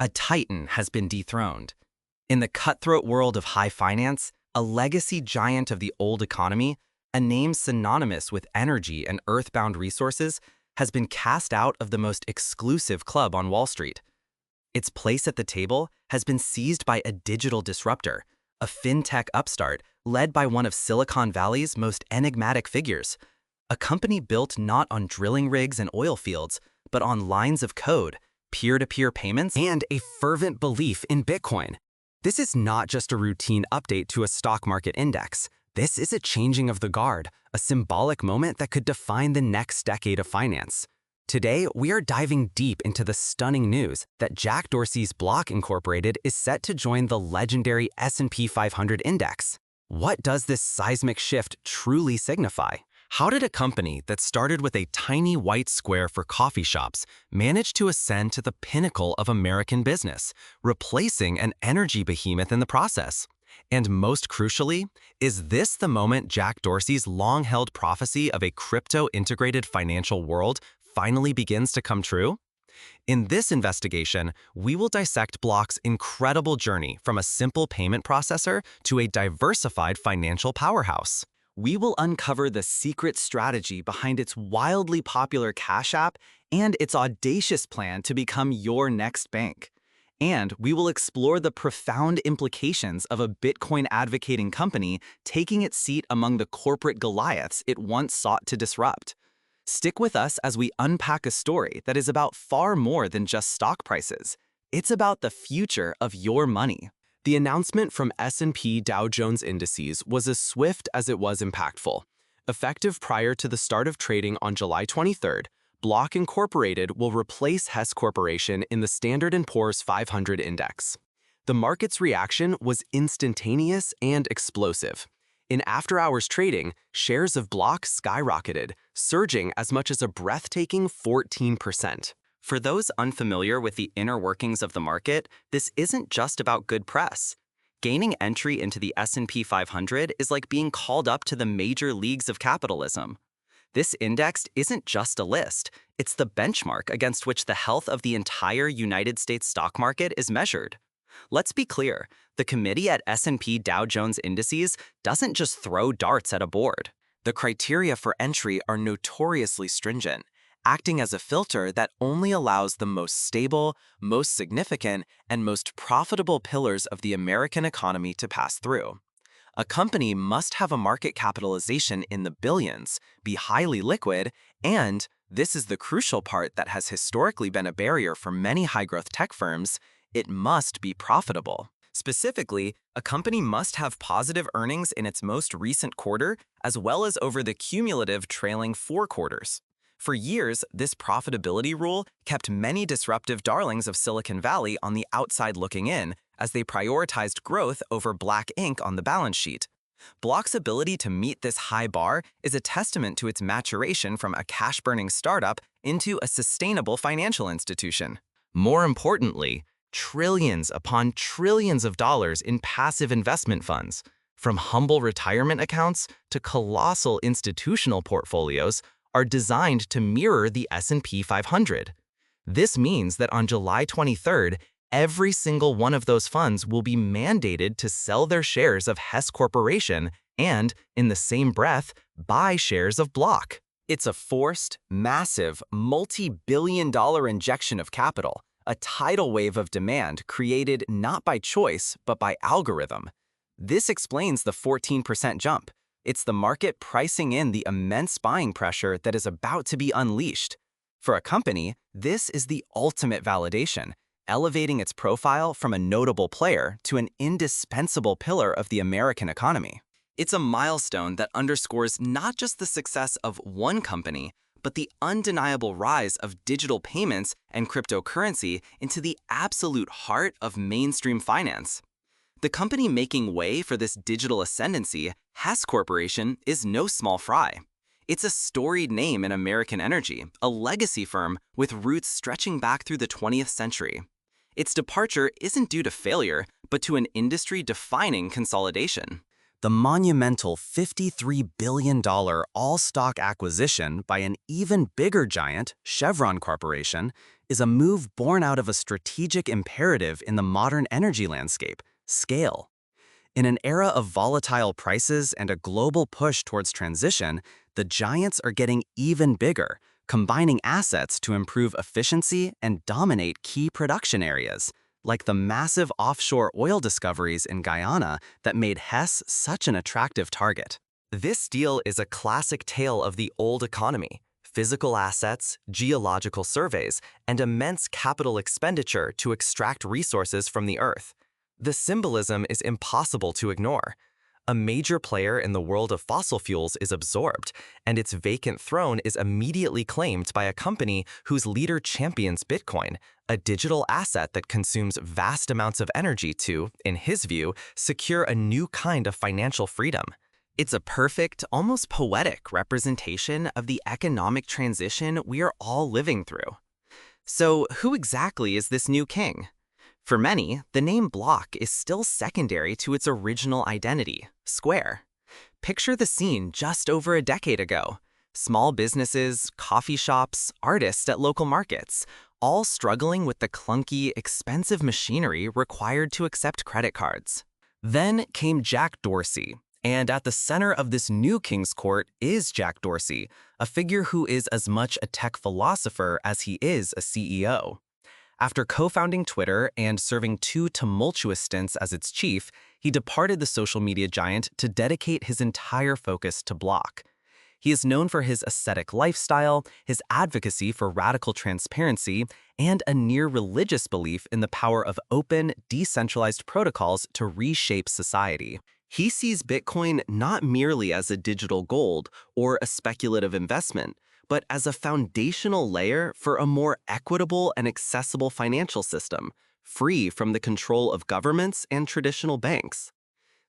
A titan has been dethroned. In the cutthroat world of high finance, a legacy giant of the old economy, a name synonymous with energy and earthbound resources, has been cast out of the most exclusive club on Wall Street. Its place at the table has been seized by a digital disruptor, a fintech upstart led by one of Silicon Valley's most enigmatic figures, a company built not on drilling rigs and oil fields, but on lines of code, peer-to-peer payments, and a fervent belief in Bitcoin. This is not just a routine update to a stock market index. This is a changing of the guard, a symbolic moment that could define the next decade of finance. Today, we are diving deep into the stunning news that Jack Dorsey's Block Incorporated is set to join the legendary S&P 500 index. What does this seismic shift truly signify? How did a company that started with a tiny white square for coffee shops manage to ascend to the pinnacle of American business, replacing an energy behemoth in the process? And most crucially, is this the moment Jack Dorsey's long-held prophecy of a crypto-integrated financial world finally begins to come true? In this investigation, we will dissect Block's incredible journey from a simple payment processor to a diversified financial powerhouse. We will uncover the secret strategy behind its wildly popular Cash App and its audacious plan to become your next bank. And we will explore the profound implications of a Bitcoin-advocating company taking its seat among the corporate Goliaths it once sought to disrupt. Stick with us as we unpack a story that is about far more than just stock prices. It's about the future of your money. The announcement from S&P Dow Jones Indices was as swift as it was impactful. Effective prior to the start of trading on July 23rd, Block Incorporated will replace Hess Corporation in the Standard & Poor's 500 index. The market's reaction was instantaneous and explosive. In after-hours trading, shares of Block skyrocketed, surging as much as a breathtaking 14%. For those unfamiliar with the inner workings of the market, this isn't just about good press. Gaining entry into the S&P 500 is like being called up to the major leagues of capitalism. This index isn't just a list, it's the benchmark against which the health of the entire United States stock market is measured. Let's be clear, the committee at S&P Dow Jones Indices doesn't just throw darts at a board. The criteria for entry are notoriously stringent, acting as a filter that only allows the most stable, most significant, and most profitable pillars of the American economy to pass through. A company must have a market capitalization in the billions, be highly liquid, and, this is the crucial part that has historically been a barrier for many high-growth tech firms, it must be profitable. Specifically, a company must have positive earnings in its most recent quarter, as well as over the cumulative trailing 4 quarters. For years, this profitability rule kept many disruptive darlings of Silicon Valley on the outside looking in as they prioritized growth over black ink on the balance sheet. Block's ability to meet this high bar is a testament to its maturation from a cash-burning startup into a sustainable financial institution. More importantly, trillions upon trillions of dollars in passive investment funds, from humble retirement accounts to colossal institutional portfolios, are designed to mirror the S&P 500. This means that on July 23rd, every single one of those funds will be mandated to sell their shares of Hess Corporation and, in the same breath, buy shares of Block. It's a forced, massive, multi-billion-dollar injection of capital, a tidal wave of demand created not by choice but by algorithm. This explains the 14% jump. It's the market pricing in the immense buying pressure that is about to be unleashed. For a company, this is the ultimate validation, elevating its profile from a notable player to an indispensable pillar of the American economy. It's a milestone that underscores not just the success of one company, but the undeniable rise of digital payments and cryptocurrency into the absolute heart of mainstream finance. The company making way for this digital ascendancy, Hess Corporation, is no small fry. It's a storied name in American energy, a legacy firm with roots stretching back through the 20th century. Its departure isn't due to failure, but to an industry-defining consolidation. The monumental $53 billion all-stock acquisition by an even bigger giant, Chevron Corporation, is a move born out of a strategic imperative in the modern energy landscape: scale. In an era of volatile prices and a global push towards transition, the giants are getting even bigger, combining assets to improve efficiency and dominate key production areas, like the massive offshore oil discoveries in Guyana that made Hess such an attractive target. This deal is a classic tale of the old economy: physical assets, geological surveys, and immense capital expenditure to extract resources from the earth. The symbolism is impossible to ignore. A major player in the world of fossil fuels is absorbed, and its vacant throne is immediately claimed by a company whose leader champions Bitcoin, a digital asset that consumes vast amounts of energy to, in his view, secure a new kind of financial freedom. It's a perfect, almost poetic representation of the economic transition we are all living through. So, who exactly is this new king? For many, the name Block is still secondary to its original identity, Square. Picture the scene just over a decade ago. Small businesses, coffee shops, artists at local markets, all struggling with the clunky, expensive machinery required to accept credit cards. Then came Jack Dorsey, and at the center of this new king's court is Jack Dorsey, a figure who is as much a tech philosopher as he is a CEO. After co-founding Twitter and serving 2 tumultuous stints as its chief, he departed the social media giant to dedicate his entire focus to Block. He is known for his ascetic lifestyle, his advocacy for radical transparency, and a near-religious belief in the power of open, decentralized protocols to reshape society. He sees Bitcoin not merely as a digital gold or a speculative investment, but as a foundational layer for a more equitable and accessible financial system, free from the control of governments and traditional banks.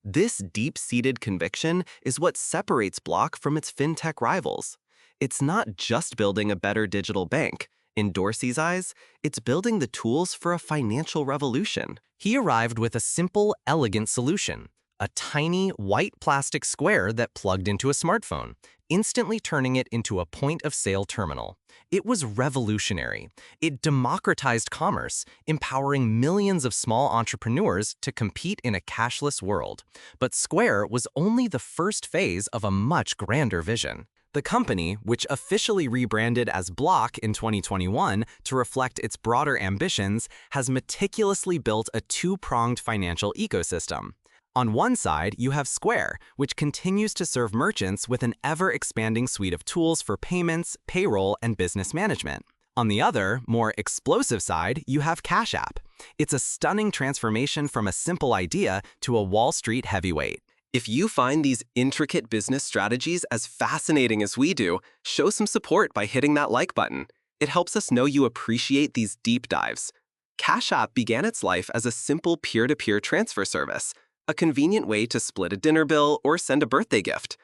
This deep-seated conviction is what separates Block from its fintech rivals. It's not just building a better digital bank. In Dorsey's eyes, it's building the tools for a financial revolution. He arrived with a simple, elegant solution: a tiny, white plastic square that plugged into a smartphone, instantly turning it into a point-of-sale terminal. It was revolutionary. It democratized commerce, empowering millions of small entrepreneurs to compete in a cashless world. But Square was only the first phase of a much grander vision. The company, which officially rebranded as Block in 2021 to reflect its broader ambitions, has meticulously built a 2-pronged financial ecosystem. On one side, you have Square, which continues to serve merchants with an ever-expanding suite of tools for payments, payroll, and business management. On the other, more explosive side, you have Cash App. It's a stunning transformation from a simple idea to a Wall Street heavyweight. If you find these intricate business strategies as fascinating as we do, show some support by hitting that like button. It helps us know you appreciate these deep dives. Cash App began its life as a simple peer-to-peer transfer service, a convenient way to split a dinner bill or send a birthday gift.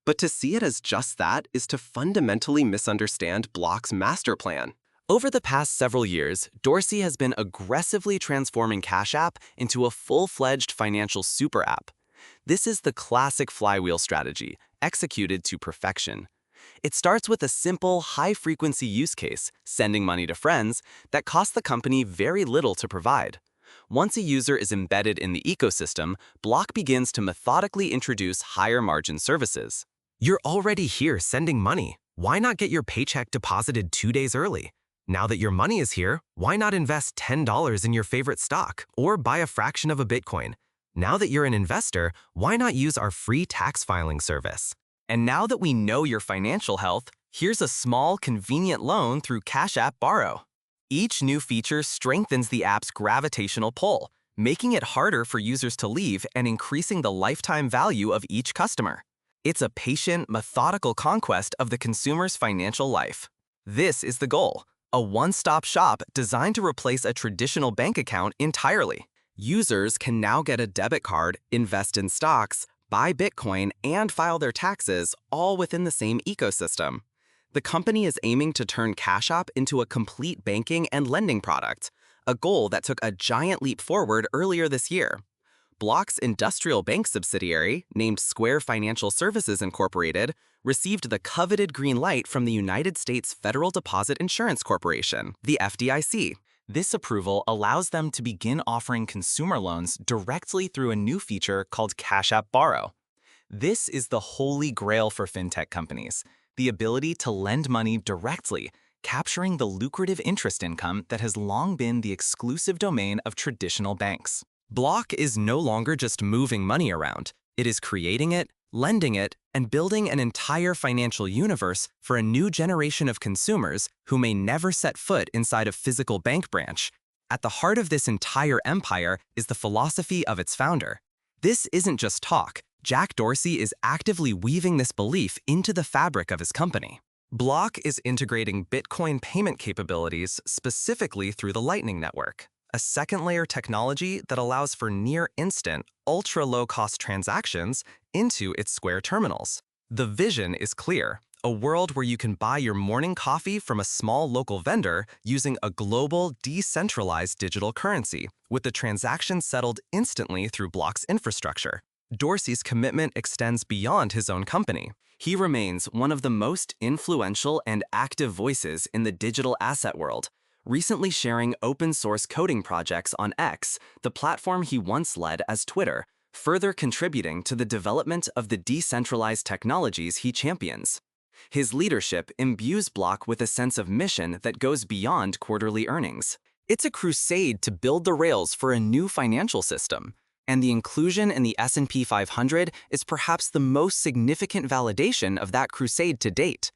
But to see it as just that is to fundamentally misunderstand Block's master plan. Over the past several years, Dorsey has been aggressively transforming Cash App into a full-fledged financial super app. This is the classic flywheel strategy, executed to perfection. It starts with a simple, high-frequency use case, sending money to friends, that costs the company very little to provide. Once a user is embedded in the ecosystem, Block begins to methodically introduce higher-margin services. You're already here sending money. Why not get your paycheck deposited 2 days early? Now that your money is here, why not invest $10 in your favorite stock or buy a fraction of a Bitcoin? Now that you're an investor, why not use our free tax filing service? And now that we know your financial health, here's a small, convenient loan through Cash App Borrow. Each new feature strengthens the app's gravitational pull, making it harder for users to leave and increasing the lifetime value of each customer. It's a patient, methodical conquest of the consumer's financial life. This is the goal: a one-stop shop designed to replace a traditional bank account entirely. Users can now get a debit card, invest in stocks, buy Bitcoin, and file their taxes, all within the same ecosystem. The company is aiming to turn Cash App into a complete banking and lending product, a goal that took a giant leap forward earlier this year. Block's industrial bank subsidiary, named Square Financial Services Incorporated, received the coveted green light from the United States Federal Deposit Insurance Corporation, the FDIC. This approval allows them to begin offering consumer loans directly through a new feature called Cash App Borrow. This is the holy grail for fintech companies, the ability to lend money directly, capturing the lucrative interest income that has long been the exclusive domain of traditional banks. Block is no longer just moving money around. It is creating it, lending it, and building an entire financial universe for a new generation of consumers who may never set foot inside a physical bank branch. At the heart of this entire empire is the philosophy of its founder. This isn't just talk. Jack Dorsey is actively weaving this belief into the fabric of his company. Block is integrating Bitcoin payment capabilities specifically through the Lightning Network, a second-layer technology that allows for near-instant, ultra-low-cost transactions into its Square terminals. The vision is clear, a world where you can buy your morning coffee from a small local vendor using a global, decentralized digital currency, with the transaction settled instantly through Block's infrastructure. Dorsey's commitment extends beyond his own company. He remains one of the most influential and active voices in the digital asset world, recently sharing open-source coding projects on X, the platform he once led as Twitter, further contributing to the development of the decentralized technologies he champions. His leadership imbues Block with a sense of mission that goes beyond quarterly earnings. It's a crusade to build the rails for a new financial system, and the inclusion in the S&P 500 is perhaps the most significant validation of that crusade to date.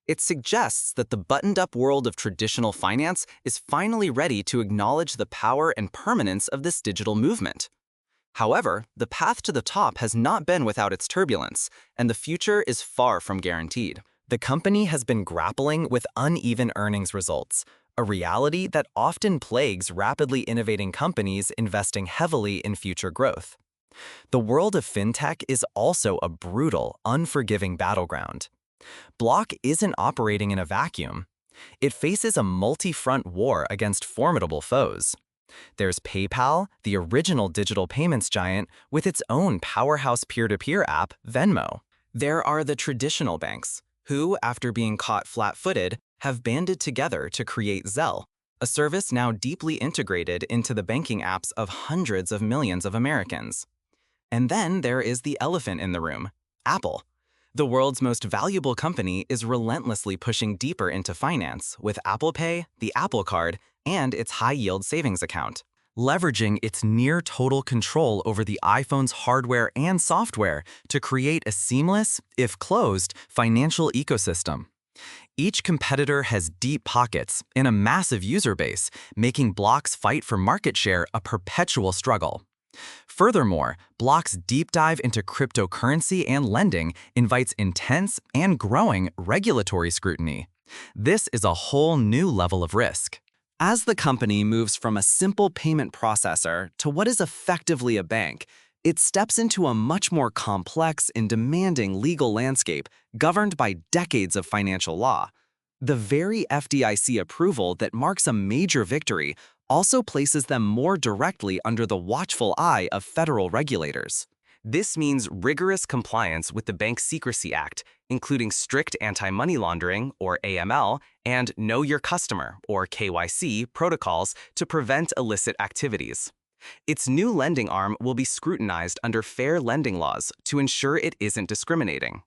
It suggests that the buttoned-up world of traditional finance is finally ready to acknowledge the power and permanence of this digital movement. However, the path to the top has not been without its turbulence, and the future is far from guaranteed. The company has been grappling with uneven earnings results, a reality that often plagues rapidly innovating companies investing heavily in future growth. The world of fintech is also a brutal, unforgiving battleground. Block isn't operating in a vacuum. It faces a multi-front war against formidable foes. There's PayPal, the original digital payments giant, with its own powerhouse peer-to-peer app, Venmo. There are the traditional banks, who, after being caught flat-footed, have banded together to create Zelle, a service now deeply integrated into the banking apps of hundreds of millions of Americans. And then there is the elephant in the room, Apple. The world's most valuable company is relentlessly pushing deeper into finance with Apple Pay, the Apple Card, and its high-yield savings account, leveraging its near-total control over the iPhone's hardware and software to create a seamless, if closed, financial ecosystem. Each competitor has deep pockets and a massive user base, making Block's fight for market share a perpetual struggle. Furthermore, Block's deep dive into cryptocurrency and lending invites intense and growing regulatory scrutiny. This is a whole new level of risk. As the company moves from a simple payment processor to what is effectively a bank, it steps into a much more complex and demanding legal landscape governed by decades of financial law. The very FDIC approval that marks a major victory also places them more directly under the watchful eye of federal regulators. This means rigorous compliance with the Bank Secrecy Act, including strict anti-money laundering, or AML, and Know Your Customer, or KYC, protocols to prevent illicit activities. Its new lending arm will be scrutinized under fair lending laws to ensure it isn't discriminating.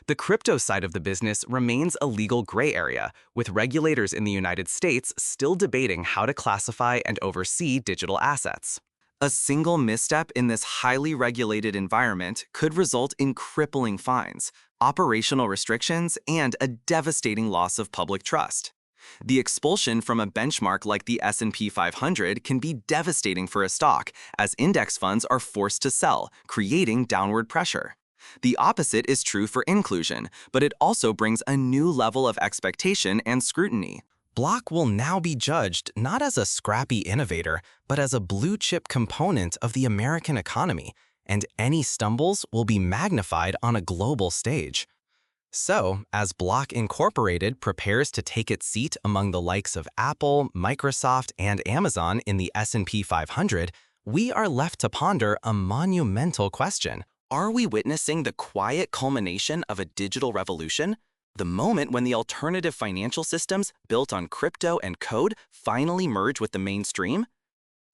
The crypto side of the business remains a legal gray area, with regulators in the United States still debating how to classify and oversee digital assets. A single misstep in this highly regulated environment could result in crippling fines, operational restrictions, and a devastating loss of public trust. The expulsion from a benchmark like the S&P 500 can be devastating for a stock, as index funds are forced to sell, creating downward pressure. The opposite is true for inclusion, but it also brings a new level of expectation and scrutiny. Block will now be judged not as a scrappy innovator, but as a blue-chip component of the American economy, and any stumbles will be magnified on a global stage. So, as Block Incorporated prepares to take its seat among the likes of Apple, Microsoft, and Amazon in the S&P 500, we are left to ponder a monumental question. Are we witnessing the quiet culmination of a digital revolution? The moment when the alternative financial systems built on crypto and code finally merge with the mainstream?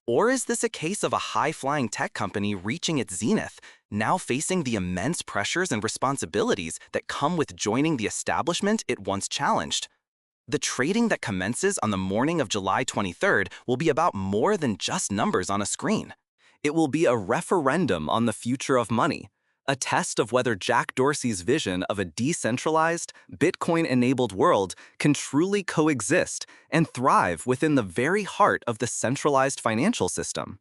Or is this a case of a high-flying tech company reaching its zenith, now facing the immense pressures and responsibilities that come with joining the establishment it once challenged? The trading that commences on the morning of July 23rd will be about more than just numbers on a screen. It will be a referendum on the future of money, a test of whether Jack Dorsey's vision of a decentralized, Bitcoin-enabled world can truly coexist and thrive within the very heart of the centralized financial system.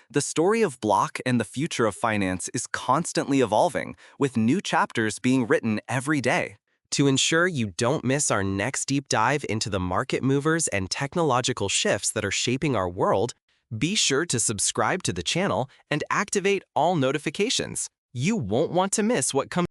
The story of Block and the future of finance is constantly evolving, with new chapters being written every day. To ensure you don't miss our next deep dive into the market movers and technological shifts that are shaping our world, be sure to subscribe to the channel and activate all notifications. You won't want to miss what comes